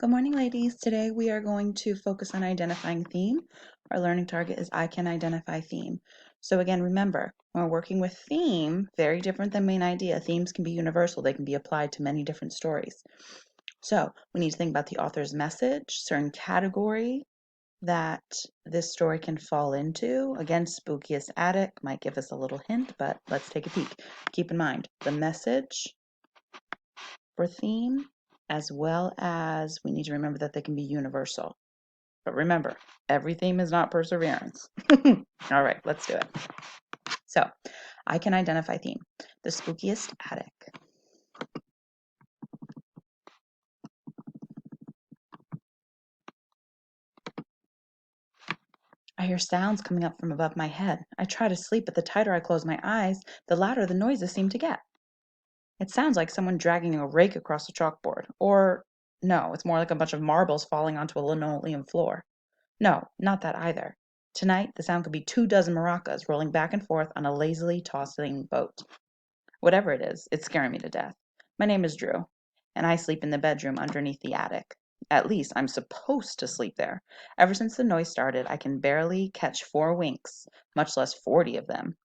Good morning, ladies. Today we are going to focus on identifying theme. Our learning target is I can identify theme. So again, remember, when we're working with theme, very different than main idea. Themes can be universal. They can be applied to many different stories. So we need to think about the author's message, certain category that this story can fall into. Again, Spookiest Attic might give us a little hint, but let's take a peek. Keep in mind the message for theme, as well as we need to remember that they can be universal. But remember, every theme is not perseverance. All right, let's do it. So, I can identify theme. The spookiest attic. I hear sounds coming up from above my head. I try to sleep, but the tighter I close my eyes, the louder the noises seem to get. It sounds like someone dragging a rake across a chalkboard. Or, no, it's more like a bunch of marbles falling onto a linoleum floor. No, not that either. Tonight, the sound could be 24 maracas rolling back and forth on a lazily tossing boat. Whatever it is, it's scaring me to death. My name is Drew, and I sleep in the bedroom underneath the attic. At least I'm supposed to sleep there. Ever since the noise started, I can barely catch 4 winks, much less 40 of them.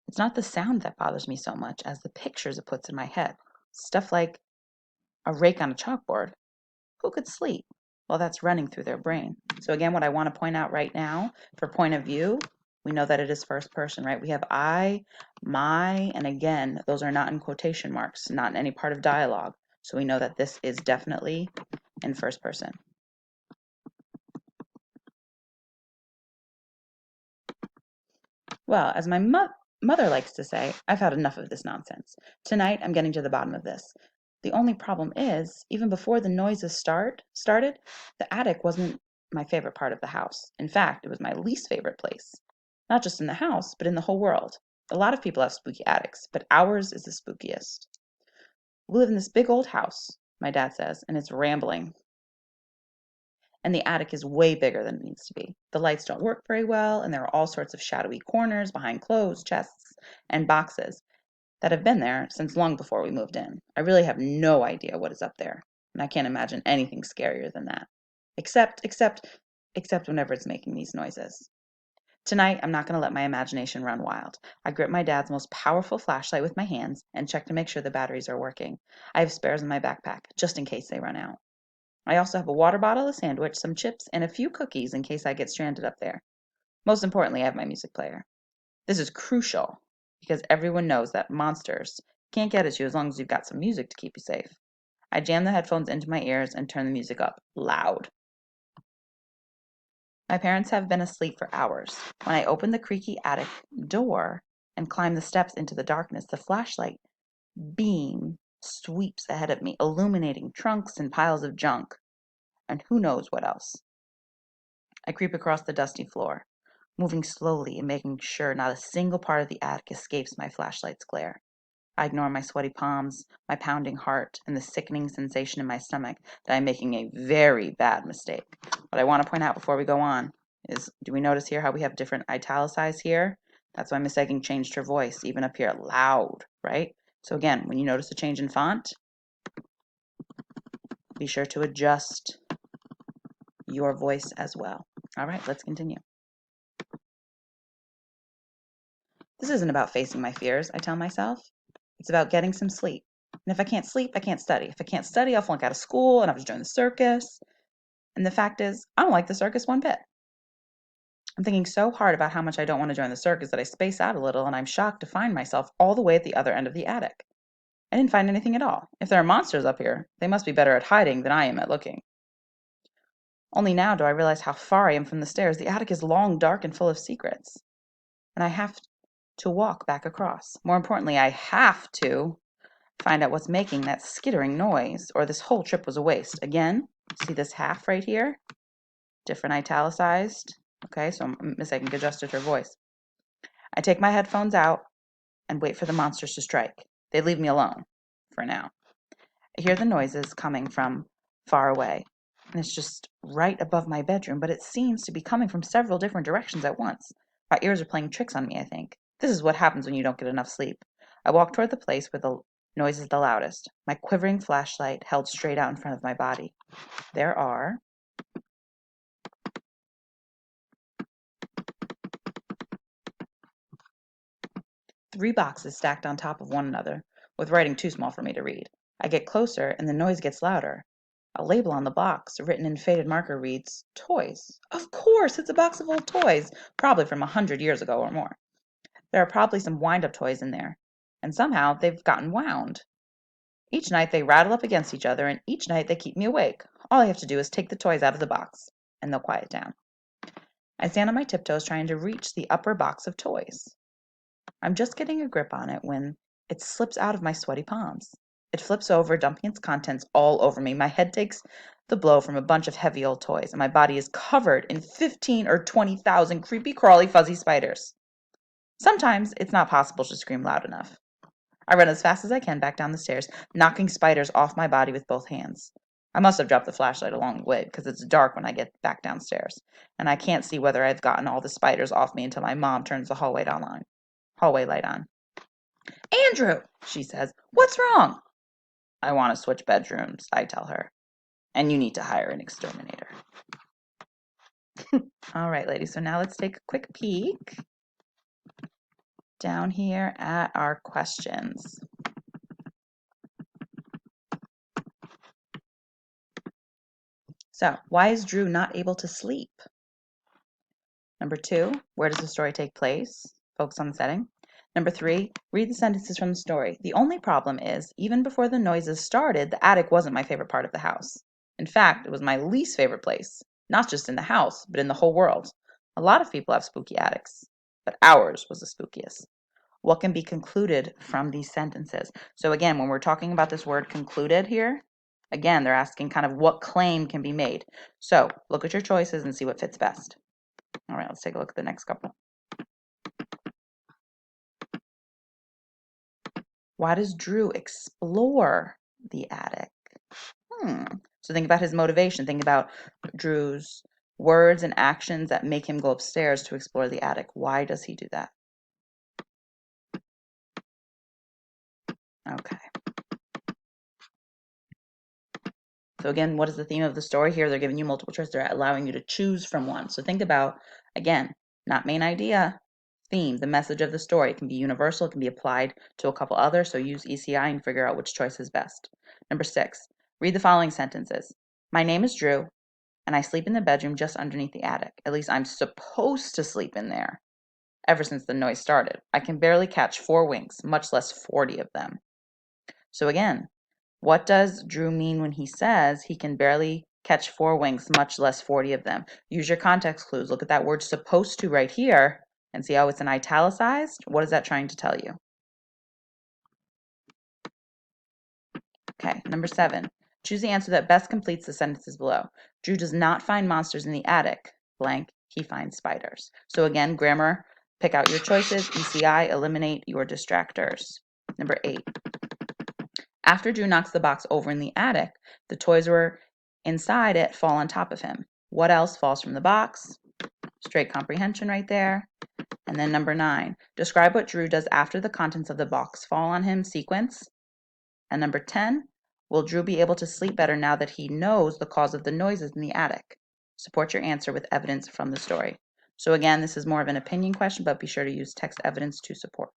It's not the sound that bothers me so much as the pictures it puts in my head. Stuff like a rake on a chalkboard. Who could sleep? Well, that's running through their brain. So again, what I want to point out right now for point of view, we know that it is first person, right? We have I, my, and again, those are not in quotation marks, not in any part of dialogue. So we know that this is definitely in first person. Well, as my mother likes to say, I've had enough of this nonsense. Tonight, I'm getting to the bottom of this. The only problem is, even before the noises started, the attic wasn't my favorite part of the house. In fact, it was my least favorite place. Not just in the house, but in the whole world. A lot of people have spooky attics, but ours is the spookiest. We live in this big old house, my dad says, and it's rambling. And the attic is way bigger than it needs to be. The lights don't work very well, and there are all sorts of shadowy corners behind clothes, chests, and boxes that have been there since long before we moved in. I really have no idea what is up there, and I can't imagine anything scarier than that. Except whenever it's making these noises. Tonight, I'm not going to let my imagination run wild. I grip my dad's most powerful flashlight with my hands and check to make sure the batteries are working. I have spares in my backpack, just in case they run out. I also have a water bottle, a sandwich, some chips, and a few cookies in case I get stranded up there. Most importantly, I have my music player. This is crucial because everyone knows that monsters can't get at you as long as you've got some music to keep you safe. I jam the headphones into my ears and turn the music up loud. My parents have been asleep for hours. When I open the creaky attic door and climb the steps into the darkness, the flashlight beam sweeps ahead of me, illuminating trunks and piles of junk, and who knows what else. I creep across the dusty floor, moving slowly and making sure not a single part of the attic escapes my flashlight's glare. I ignore my sweaty palms, my pounding heart, and the sickening sensation in my stomach that I'm making a very bad mistake. What I want to point out before we go on is, do we notice here how we have different italicized here? That's why Miss Eggink changed her voice, even up here, loud, right? So again, when you notice a change in font, be sure to adjust your voice as well. All right, let's continue. This isn't about facing my fears, I tell myself. It's about getting some sleep. And if I can't sleep, I can't study. If I can't study, I'll flunk out of school and I'll have to join the circus. And the fact is, I don't like the circus one bit. I'm thinking so hard about how much I don't want to join the circus that I space out a little, and I'm shocked to find myself all the way at the other end of the attic. I didn't find anything at all. If there are monsters up here, they must be better at hiding than I am at looking. Only now do I realize how far I am from the stairs. The attic is long, dark, and full of secrets. And I have to walk back across. More importantly, I have to find out what's making that skittering noise, or this whole trip was a waste. Again, see this half right here? Different italicized. Okay, so Miss Eggink adjusted her voice. I take my headphones out and wait for the monsters to strike. They leave me alone, for now. I hear the noises coming from far away, and it's just right above my bedroom, but it seems to be coming from several different directions at once. My ears are playing tricks on me, I think. This is what happens when you don't get enough sleep. I walk toward the place where the Noise is the loudest. My quivering flashlight held straight out in front of my body. There are 3 boxes stacked on top of one another, with writing too small for me to read. I get closer, and the noise gets louder. A label on the box, written in faded marker, reads, Toys. Of course, it's a box of old toys, probably from 100 years ago or more. There are probably some wind-up toys in there, and somehow they've gotten wound. Each night they rattle up against each other, and each night they keep me awake. All I have to do is take the toys out of the box, and they'll quiet down. I stand on my tiptoes trying to reach the upper box of toys. I'm just getting a grip on it when it slips out of my sweaty palms. It flips over, dumping its contents all over me. My head takes the blow from a bunch of heavy old toys, and my body is covered in 15 or 20,000 creepy, crawly, fuzzy spiders. Sometimes it's not possible to scream loud enough. I run as fast as I can back down the stairs, knocking spiders off my body with both hands. I must have dropped the flashlight along the way because it's dark when I get back downstairs, and I can't see whether I've gotten all the spiders off me until my mom turns the hallway light on. Andrew, she says, what's wrong? I want to switch bedrooms, I tell her, and you need to hire an exterminator. All right, ladies, so now let's take a quick peek down here at our questions. So, why is Drew not able to sleep? Number 2, where does the story take place? Focus on the setting. Number 3, read the sentences from the story. The only problem is, even before the noises started, the attic wasn't my favorite part of the house. In fact, it was my least favorite place, not just in the house, but in the whole world. A lot of people have spooky attics, but ours was the spookiest. What can be concluded from these sentences? So again, when we're talking about this word concluded here, again, they're asking kind of what claim can be made. So look at your choices and see what fits best. All right, let's take a look at the next couple. Why does Drew explore the attic? So think about his motivation. Think about Drew's words and actions that make him go upstairs to explore the attic. Why does he do that? Okay. So again, what is the theme of the story here? They're giving you multiple choice. They're allowing you to choose from one. So think about, again, not main idea, theme, the message of the story. It can be universal. It can be applied to a couple others. So use ECI and figure out which choice is best. Number 6, read the following sentences. My name is Drew, and I sleep in the bedroom just underneath the attic. At least I'm supposed to sleep in there. Ever since the noise started, I can barely catch 4 winks, much less 40 of them. So again, what does Drew mean when he says he can barely catch 4 winks, much less 40 of them? Use your context clues. Look at that word supposed to right here and see how it's in italicized. What is that trying to tell you? Okay, number 7. Choose the answer that best completes the sentences below. Drew does not find monsters in the attic. Blank, he finds spiders. So again, grammar, pick out your choices. ECI, eliminate your distractors. Number 8. After Drew knocks the box over in the attic, the toys were inside it fall on top of him. What else falls from the box? Straight comprehension right there. And then number 9, describe what Drew does after the contents of the box fall on him, sequence. And number 10, will Drew be able to sleep better now that he knows the cause of the noises in the attic? Support your answer with evidence from the story. So again, this is more of an opinion question, but be sure to use text evidence to support.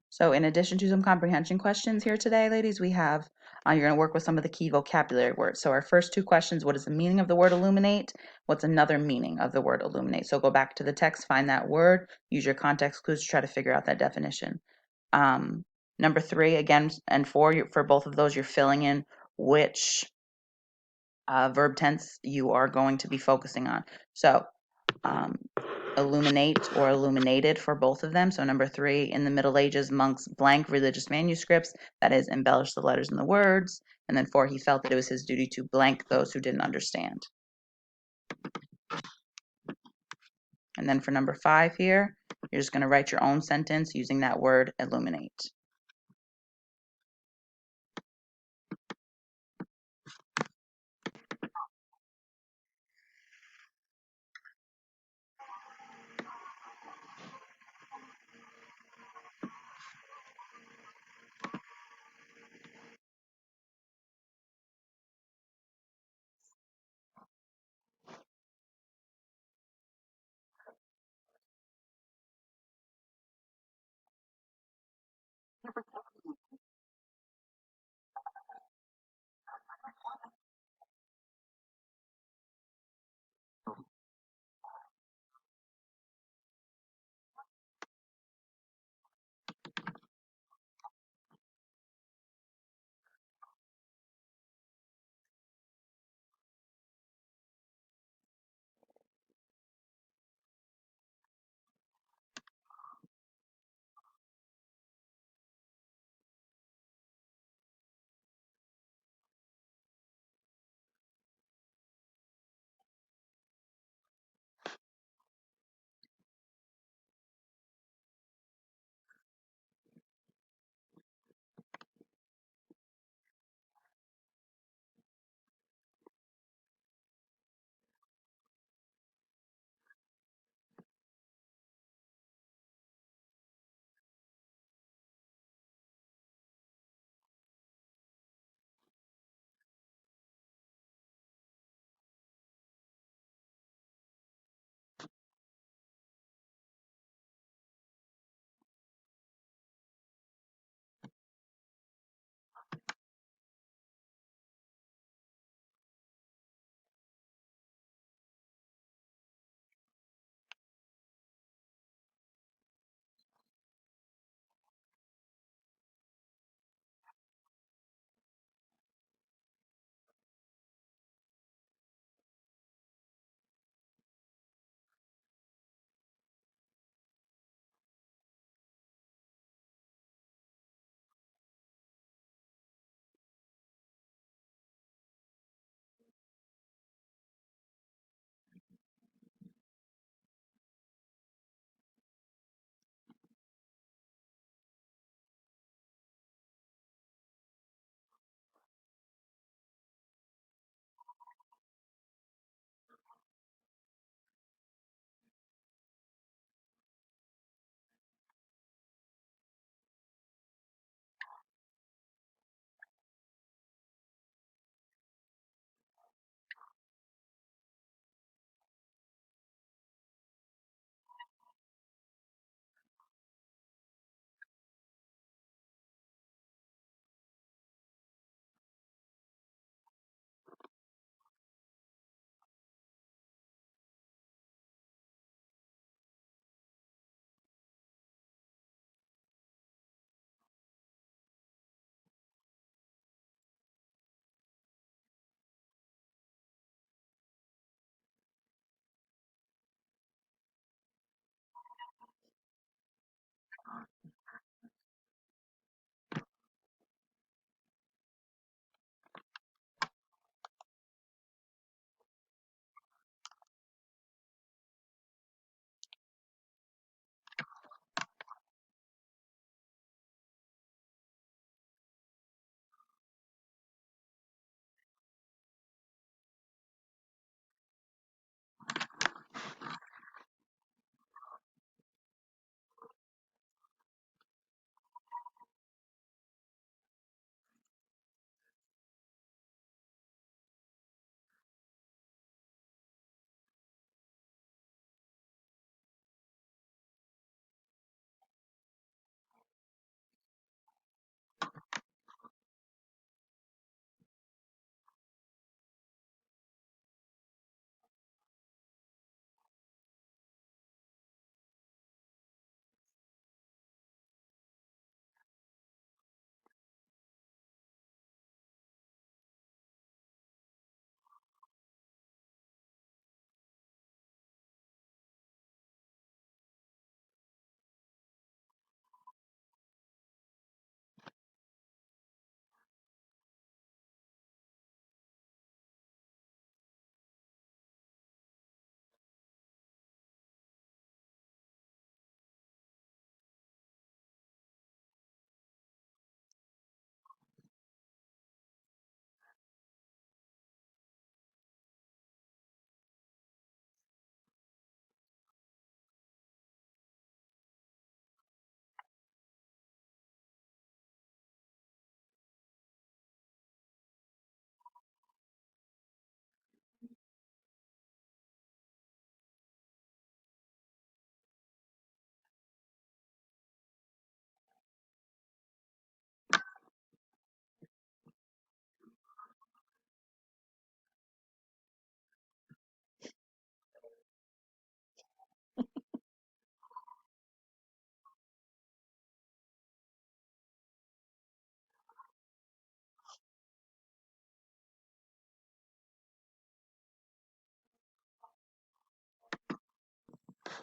So in addition to some comprehension questions here today, ladies, we have, you're going to work with some of the key vocabulary words. So our first 2 questions, what is the meaning of the word illuminate? What's another meaning of the word illuminate? So go back to the text, find that word, use your context clues to try to figure out that definition. Number 3, again, and 4, for both of those, you're filling in which verb tense you are going to be focusing on. So illuminate or illuminated for both of them. So number 3, in the Middle Ages, monks blank religious manuscripts, that is, embellish the letters and the words. And then 4, he felt that it was his duty to blank those who didn't understand. And then for number 5 here, you're just going to write your own sentence using that word illuminate.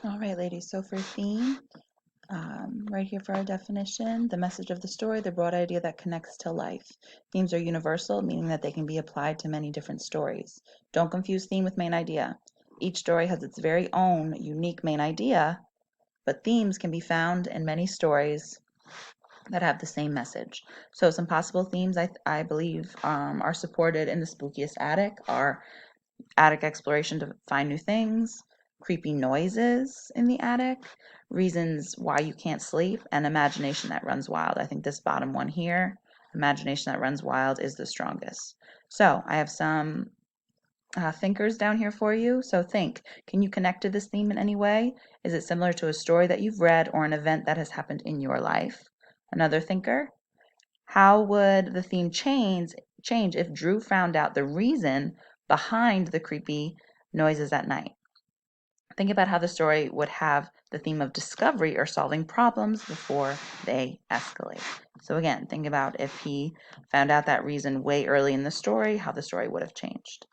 All right, ladies, so for theme, right here for our definition, the message of the story, the broad idea that connects to life. Themes are universal, meaning that they can be applied to many different stories. Don't confuse theme with main idea. Each story has its very own unique main idea, but themes can be found in many stories that have the same message. So some possible themes I believe are supported in the Spookiest Attic are attic exploration to find new things, creepy noises in the attic, reasons why you can't sleep, and imagination that runs wild. I think this bottom one here, imagination that runs wild, is the strongest. So I have some thinkers down here for you. So think, can you connect to this theme in any way? Is it similar to a story that you've read or an event that has happened in your life? Another thinker, how would the theme change if Drew found out the reason behind the creepy noises at night? Think about how the story would have the theme of discovery or solving problems before they escalate. So again, think about if he found out that reason way early in the story, how the story would have changed.